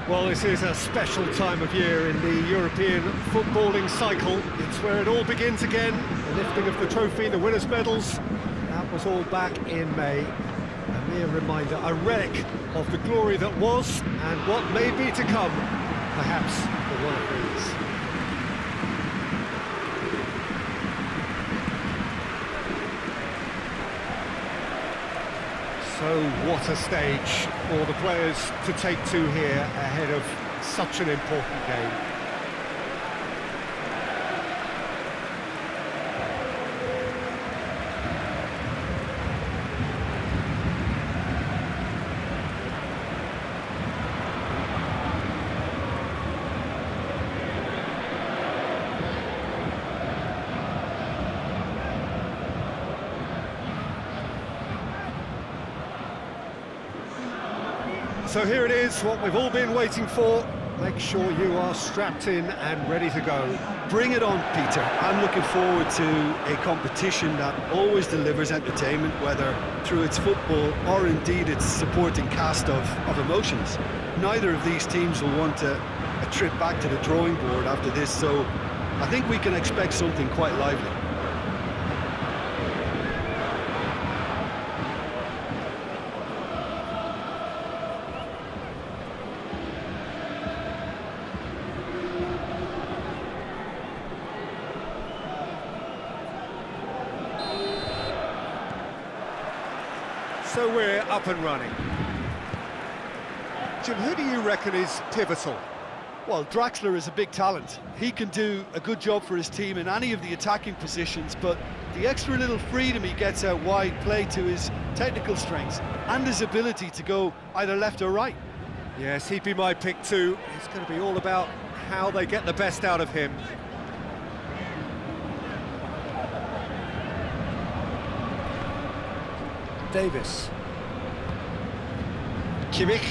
Well, this is a special time of year in the European footballing cycle. It's where it all begins again. The lifting of the trophy, the winners' medals. That was all back in May. A mere reminder, a relic of the glory that was and what may be to come, perhaps for one of these. So what a stage for the players to take to here ahead of such an important game. So here it is, what we've all been waiting for. Make sure you are strapped in and ready to go. Bring it on, Peter. I'm looking forward to a competition that always delivers entertainment, whether through its football or indeed its supporting cast of emotions. Neither of these teams will want a trip back to the drawing board after this, so I think we can expect something quite lively. So we're up and running. Jim, who do you reckon is pivotal? Well, Draxler is a big talent. He can do a good job for his team in any of the attacking positions, but the extra little freedom he gets out wide play to his technical strengths and his ability to go either left or right. Yes, he'd be my pick too. It's going to be all about how they get the best out of him. Davis. Kimmich.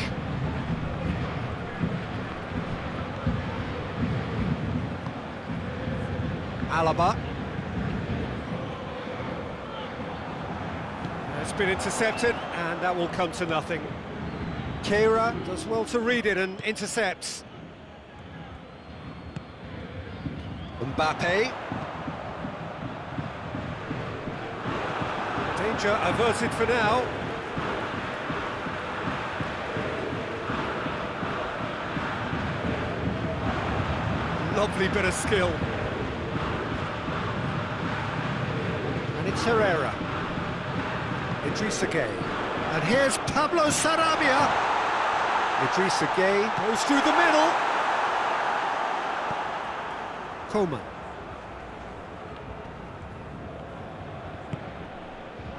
Alaba. It's been intercepted, and that will come to nothing. Keira does well to read it and intercepts. Mbappe. Danger averted for now. Lovely bit of skill. And it's Herrera. Idrissa Gueye. And here's Pablo Sarabia. Idrissa Gueye goes through the middle. Coman.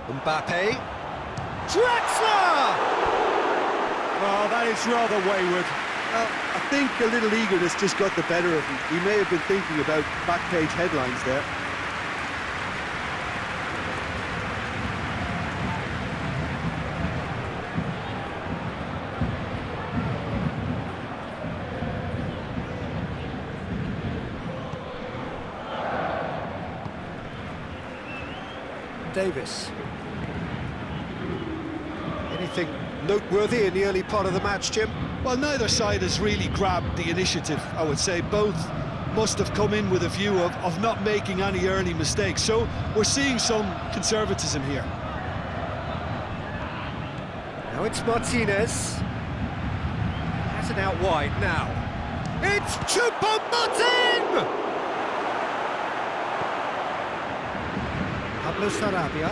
Mbappe. Draxler! Well, that is rather wayward. I think a little eagerness just got the better of him. He may have been thinking about back-page headlines there. Davis. Anything noteworthy in the early part of the match, Jim? Well, neither side has really grabbed the initiative, I would say. Both must have come in with a view of not making any early mistakes. So we're seeing some conservatism here. Now it's Martinez. Has it out wide now. It's Choupo-Moting! Pablo Sarabia.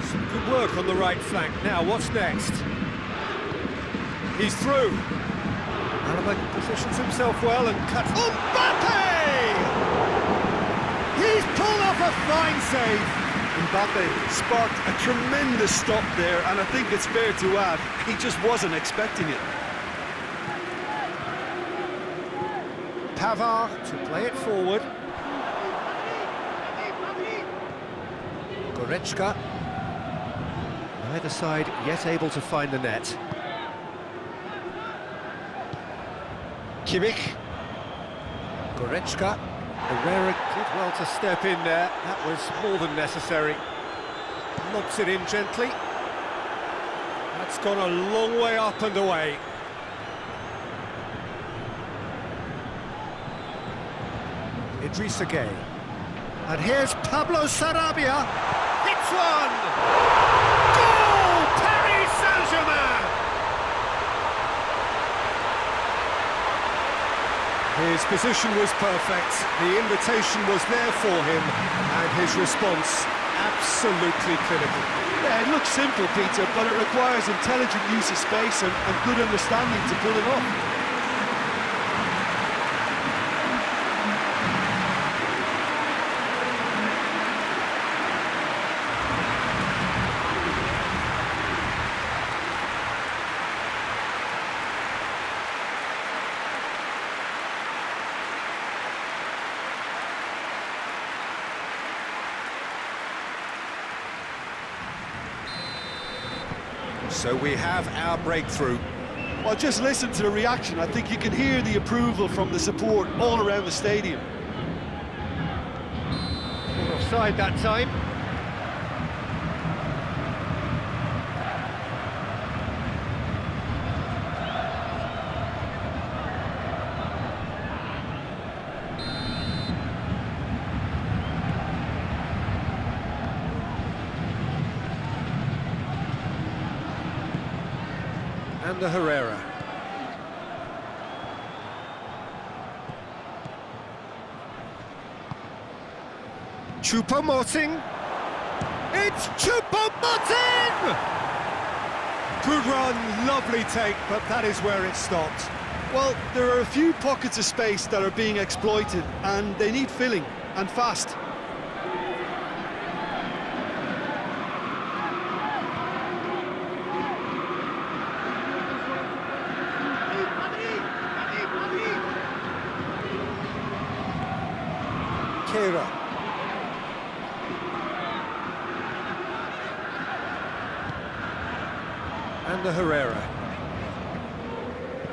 Some good work on the right flank. Now, what's next? He's through. Alaba positions himself well and cuts. Mbappe! He's pulled off a fine save. Mbappe sparked a tremendous stop there, and I think it's fair to add, he just wasn't expecting it. Pavard to play it forward. Goretzka. Neither side yet able to find the net. Kimmich. Goretzka. Herrera did well to step in there. That was more than necessary. Lobs it in gently. That's gone a long way up and away. Idrissa Gueye. And here's Pablo Sarabia. Hits one! Goal! Paris Saint-Germain! His position was perfect, the invitation was there for him, and his response absolutely clinical. Yeah, it looks simple, Peter, but it requires intelligent use of space and good understanding to pull it off. So we have our breakthrough. Well, just listen to the reaction. I think you can hear the approval from the support all around the stadium. Offside that time. And the Herrera. Choupo-Moting. It's Choupo-Moting! Good run, lovely take, but that is where it stopped. Well, there are a few pockets of space that are being exploited, and they need filling, and fast. And the Herrera.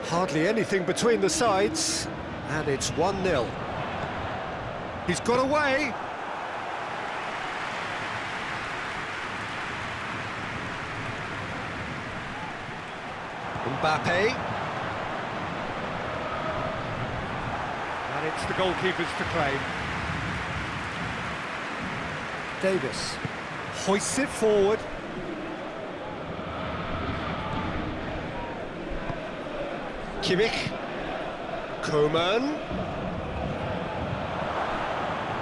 Hardly anything between the sides, and it's 1-0. He's got away. Mbappe. And it's the goalkeepers to claim. Davis hoists it forward. Kimmich. Coman.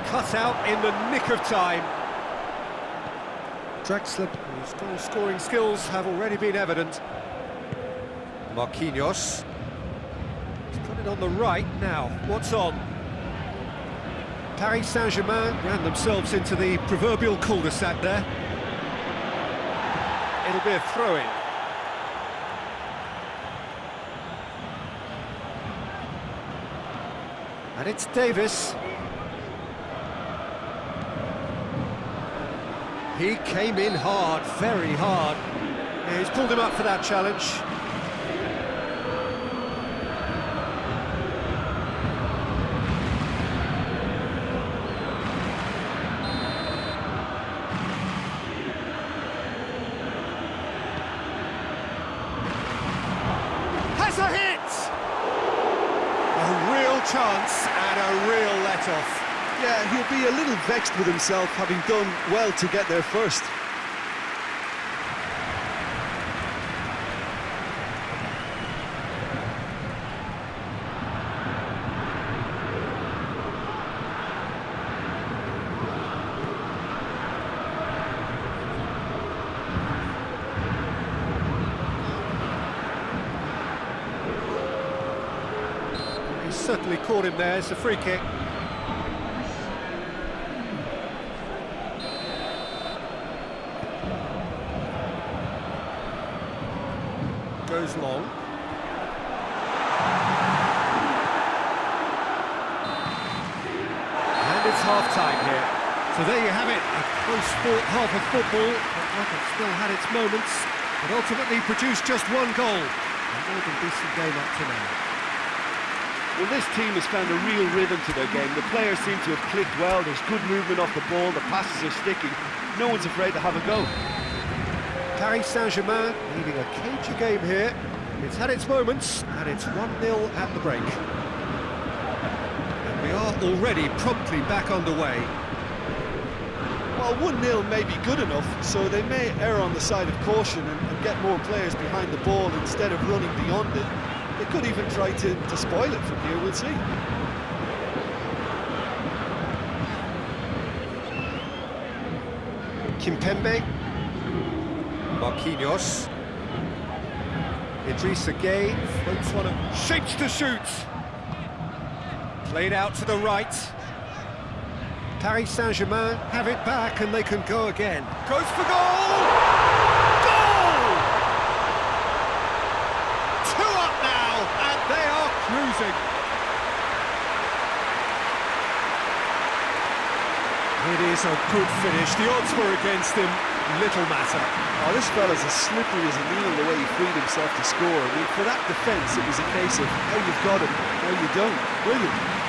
Cut out in the nick of time. Drexler, whose goal-scoring skills have already been evident. Marquinhos. He's got it on the right now. What's on? Paris Saint-Germain ran themselves into the proverbial cul-de-sac there. It'll be a throw-in. And it's Davis. He came in hard, very hard. Yeah, he's pulled him up for that challenge. Has a hit! A real chance and a real let-off. Yeah, he'll be a little vexed with himself, having done well to get there first. He certainly caught him there. It's a free kick. Goes long. And it's half-time here. So there you have it, a close-fought half of football, but like it still had its moments, but ultimately produced just one goal. A more than decent game up to now. Well, this team has found a real rhythm to their game. The players seem to have clicked well, there's good movement off the ball, the passes are sticking. No one's afraid to have a go. Paris Saint-Germain leading a cagey game here. It's had its moments, and it's 1-0 at the break. And we are already promptly back underway. Well, 1-0 may be good enough, so they may err on the side of caution and get more players behind the ball instead of running beyond it. They could even try to spoil it from here, we'll see. Kimpembe, Marquinhos, Idrissa Gueye floats one and shapes to shoot. Played out to the right. Paris Saint-Germain have it back and they can go again. Goes for goal! Goal! 2 up now, and they are cruising. It is a good finish. The odds were against him. Little matter. Oh, this fella's as slippery as a needle the way he freed himself to score. I mean, for that defence, it was a case of how you've got him, how you don't. Brilliant.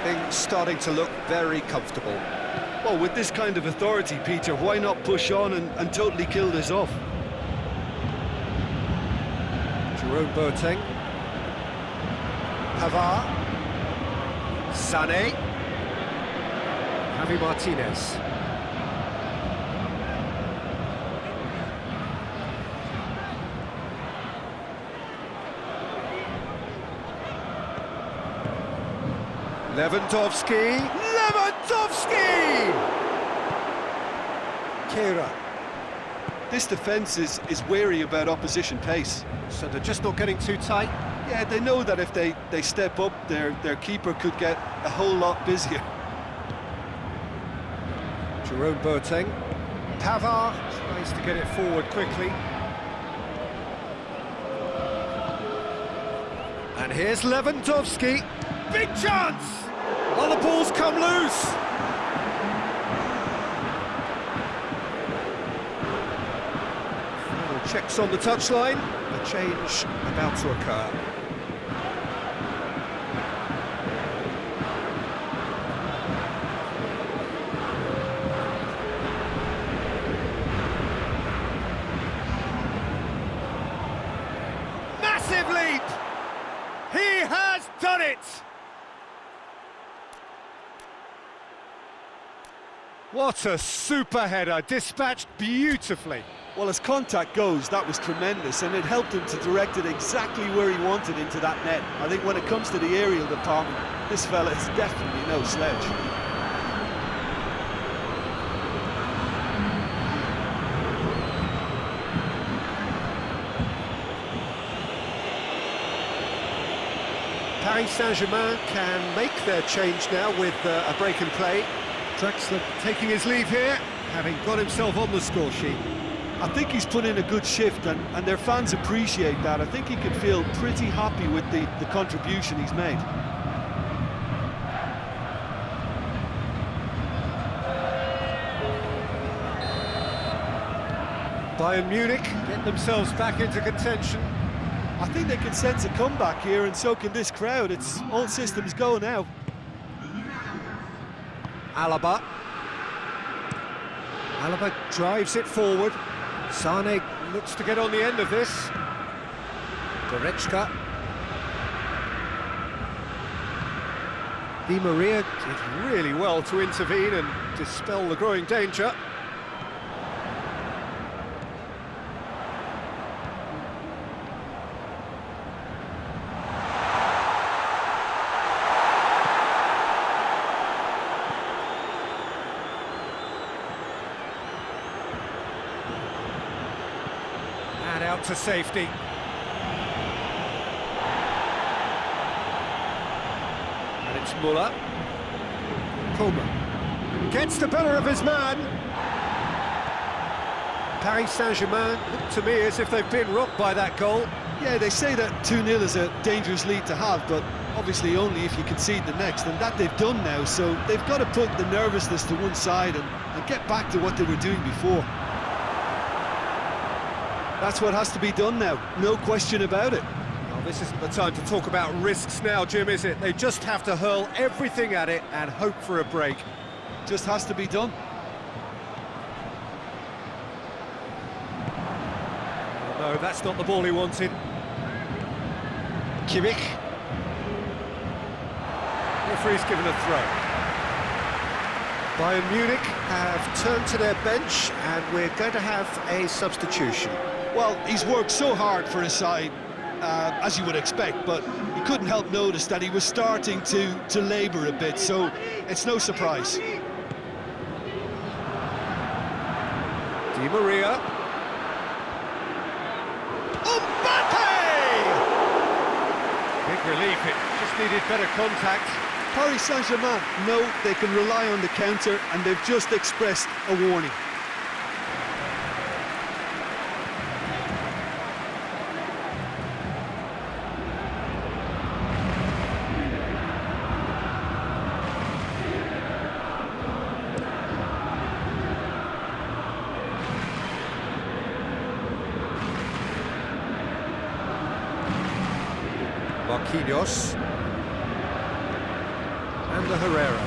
Things starting to look very comfortable. Well, with this kind of authority, Peter, why not push on and totally kill this off? Jerome Boateng. Pavard. Sané. Javi Martinez. Lewandowski! Kehra. This defence is wary about opposition pace. So they're just not getting too tight. Yeah, they know that if they step up, their keeper could get a whole lot busier. Jerome Boateng. Pavard tries to get it forward quickly. And here's Lewandowski. Big chance! Oh, the ball's come loose! Final checks on the touchline. A change about to occur. Massive leap! He has done it! What a super header, dispatched beautifully. Well, as contact goes, that was tremendous, and it helped him to direct it exactly where he wanted into that net. I think when it comes to the aerial department, this fella is definitely no sledge. Paris Saint-Germain can make their change now with a break in play. Draxler taking his leave here, having got himself on the score sheet. I think he's put in a good shift, and their fans appreciate that. I think he can feel pretty happy with the contribution he's made. Bayern Munich get themselves back into contention. I think they can sense a comeback here, and so can this crowd. It's all systems go now. Alaba drives it forward. Sané looks to get on the end of this. Goretzka. Di Maria did really well to intervene and dispel the growing danger. Out to safety. And it's Muller. Coman gets the better of his man. Paris Saint-Germain look to me as if they've been rocked by that goal. Yeah, they say that 2-0 is a dangerous lead to have, but obviously only if you concede the next, and that they've done now, so they've got to put the nervousness to one side and get back to what they were doing before. That's what has to be done now, no question about it. Well, this isn't the time to talk about risks now, Jim, is it? They just have to hurl everything at it and hope for a break. Just has to be done. No, that's not the ball he wanted. Kimmich. Referee's given a throw. Bayern Munich have turned to their bench and we're going to have a substitution. Well, he's worked so hard for his side, as you would expect, but you couldn't help notice that he was starting to labour a bit, so it's no surprise. Di Maria. Big relief, it just needed better contact. Paris Saint-Germain know they can rely on the counter, and they've just expressed a warning. Marquinhos and the Herrera.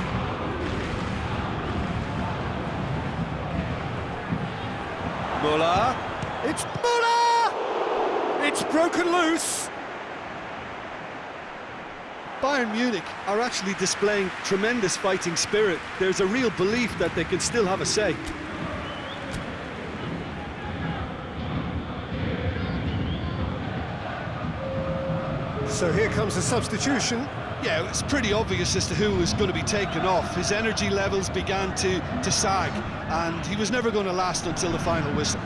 Muller. It's Muller! It's broken loose. Bayern Munich are actually displaying tremendous fighting spirit. There's a real belief that they can still have a say. So here comes a substitution. Yeah, it's pretty obvious as to who was going to be taken off. His energy levels began to sag, and he was never going to last until the final whistle.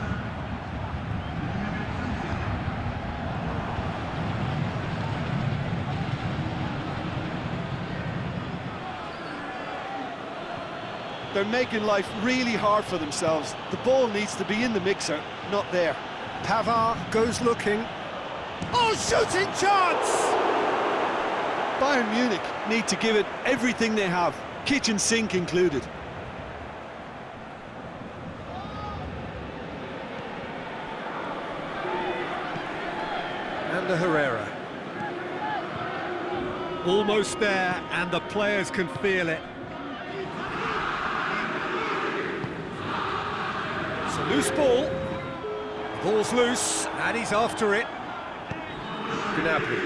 They're making life really hard for themselves. The ball needs to be in the mixer, not there. Pavard goes looking. Oh, shooting chance! Bayern Munich need to give it everything they have, kitchen sink included. And the Herrera. Almost there, and the players can feel it. It's a loose ball. The ball's loose, and he's after it. Gnabry.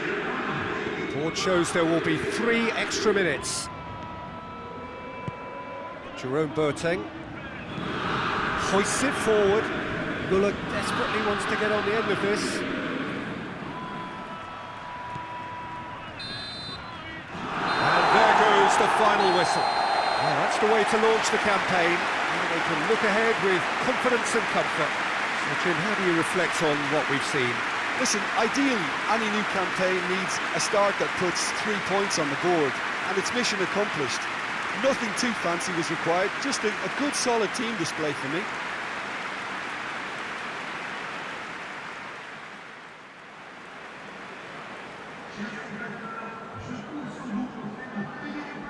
Board shows there will be 3 extra minutes. Jerome Boateng hoists it forward. Muller desperately wants to get on the end of this. And there goes the final whistle. Well, that's the way to launch the campaign. And they can look ahead with confidence and comfort. So, Jim, how do you reflect on what we've seen? Listen, ideally, any new campaign needs a start that puts 3 points on the board, and it's mission accomplished. Nothing too fancy was required, just a good solid team display for me.